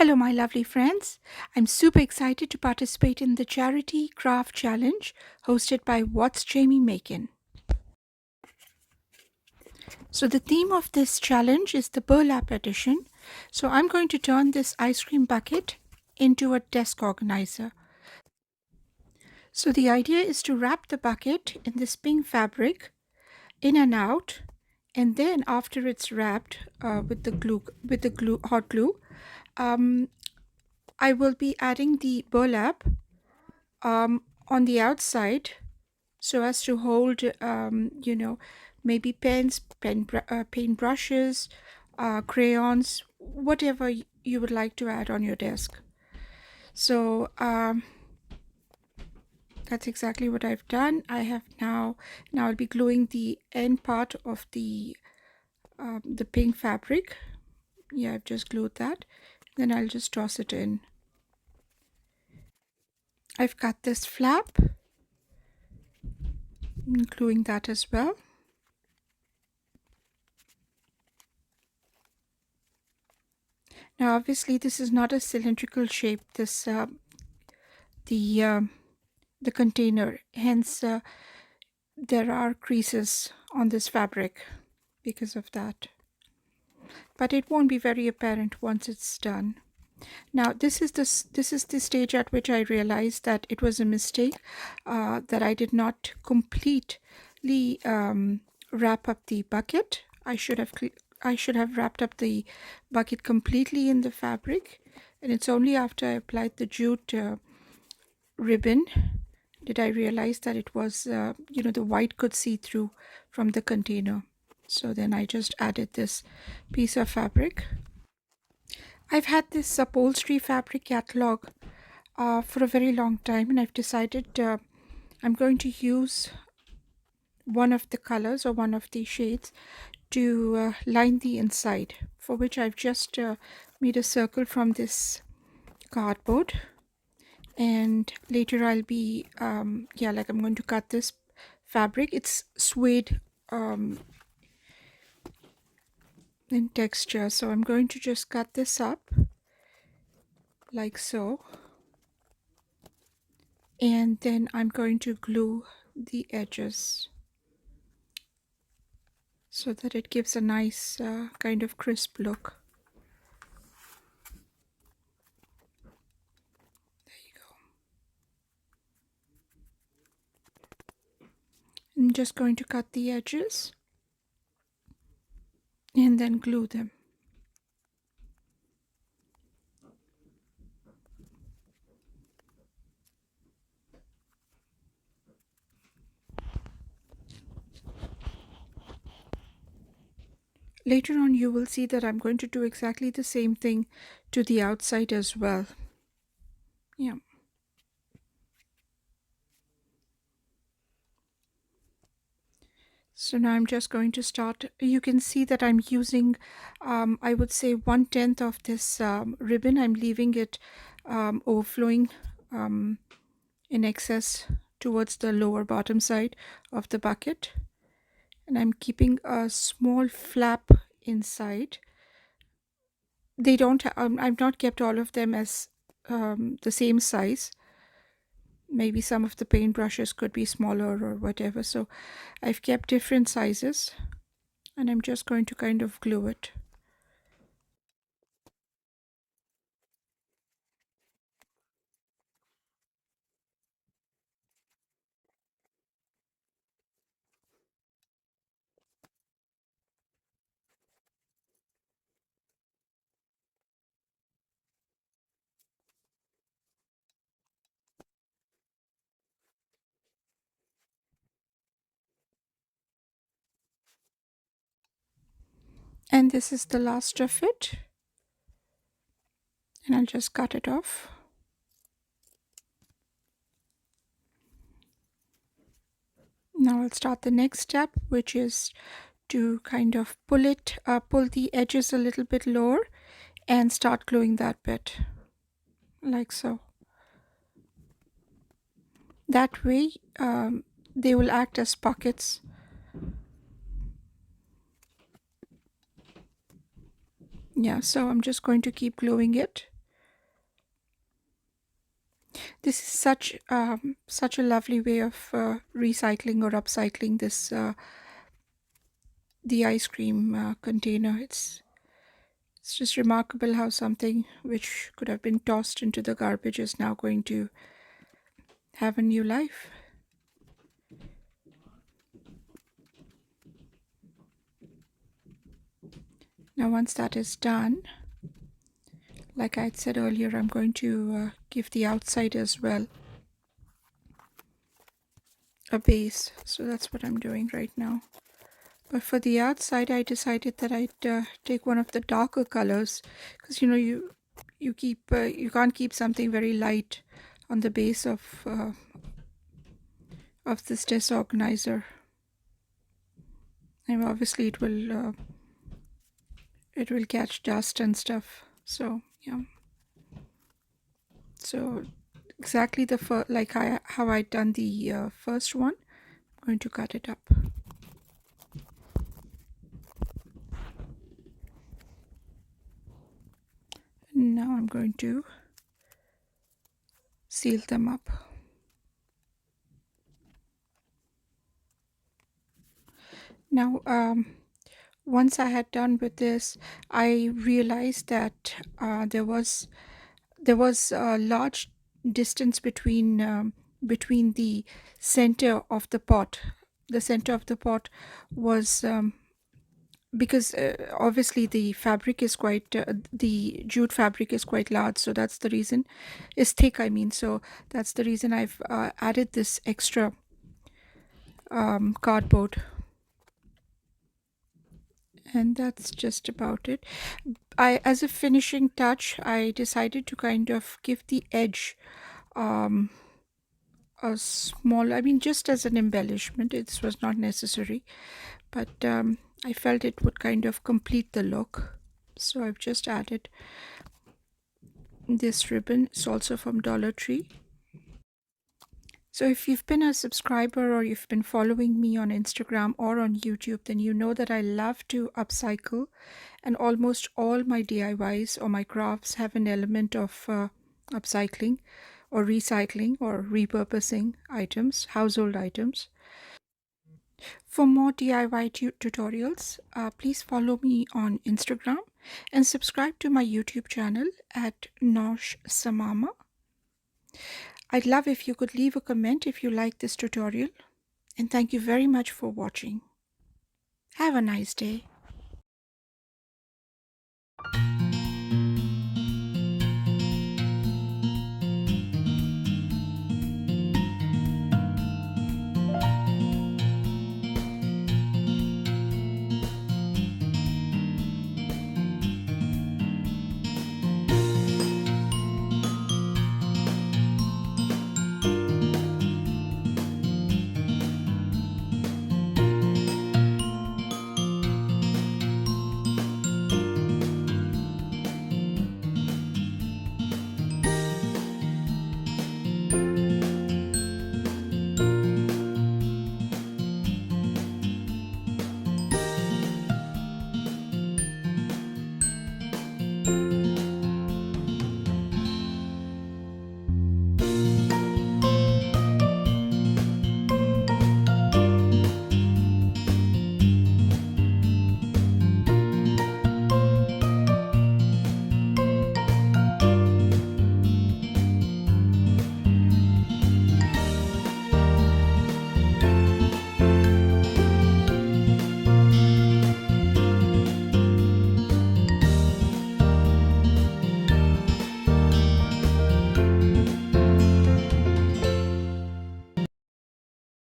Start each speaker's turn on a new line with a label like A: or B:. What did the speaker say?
A: Hello, my lovely friends. I'm super excited to participate in the Charity Craft Challenge hosted by What's Jamie Making. So, the theme of this challenge is the Burlap edition. So, I'm going to turn this ice cream bucket into a desk organizer. So, the idea is to wrap the bucket in this pink fabric in and out, and then after it's wrapped with the hot glue, um, I will be adding the burlap on the outside so as to hold maybe pens, paint brushes, crayons, whatever you would like to add on your desk. So that's exactly what I've done. I have now I'll be gluing the end part of the pink fabric. Yeah, I've just glued that. Then I'll just toss it in. I've cut this flap, gluing that as well. Now, obviously, this is not a cylindrical shape. The the container. Hence, there are creases on this fabric because of that. But it won't be very apparent once it's done. Now, this is the stage at which I realized that it was a mistake, that I did not completely wrap up the bucket. I should have wrapped up the bucket completely in the fabric, and it's only after I applied the jute ribbon did I realize that it was the white could see through from the container. So then I just added this piece of fabric. I've had this upholstery fabric catalog for a very long time, and I've decided I'm going to use one of the colors or one of the shades to line the inside, for which I've just made a circle from this cardboard. And later I'll be I'm going to cut this fabric. It's suede in texture, so I'm going to just cut this up like so, and then I'm going to glue the edges so that it gives a nice kind of crisp look. There you go. I'm just going to cut the edges and then glue them. Later on, you will see that I'm going to do exactly the same thing to the outside as well. Yeah. So now I'm just going to start. You can see that I'm using, I would say, 1/10 of this ribbon. I'm leaving it overflowing in excess towards the lower bottom side of the bucket. And I'm keeping a small flap inside. They don't, I've not kept all of them as the same size. Maybe some of the paint brushes could be smaller or whatever. So I've kept different sizes, and I'm just going to kind of glue it. And this is the last of it, and I'll just cut it off. Now I'll start the next step, which is to kind of pull the edges a little bit lower and start gluing that bit like so. That way they will act as pockets. Yeah, so I'm just going to keep gluing it This is such a lovely way of recycling or upcycling this the ice cream container. It's just remarkable how something which could have been tossed into the garbage is now going to have a new life. Now, once that is done, like I had said earlier, I'm going to give the outside as well a base. So that's what I'm doing right now. But for the outside, I decided that I'd take one of the darker colors, because you can't keep something very light on the base of this desk organizer. And obviously, it will catch dust and stuff. So yeah. So exactly like how I done the first one. I'm going to cut it up. Now I'm going to seal them up. Now, once I had done with this, I realized that there was a large distance between the center of the pot. The center of the pot was because obviously the jute fabric is quite large, so that's the reason. Is thick, I mean. So that's the reason I've added this extra cardboard, and that's just about it. As a finishing touch, I decided to kind of give the edge um, a small, I mean, just as an embellishment. It was not necessary, but I felt it would kind of complete the look. So I've just added this ribbon. It's also from Dollar Tree. So if you've been a subscriber or you've been following me on Instagram or on YouTube, then you know that I love to upcycle, and almost all my DIYs or my crafts have an element of upcycling or recycling or repurposing items, household items. For more DIY tutorials, please follow me on Instagram and subscribe to my YouTube channel at Nosh Samama. I'd love if you could leave a comment if you like this tutorial, and thank you very much for watching. Have a nice day.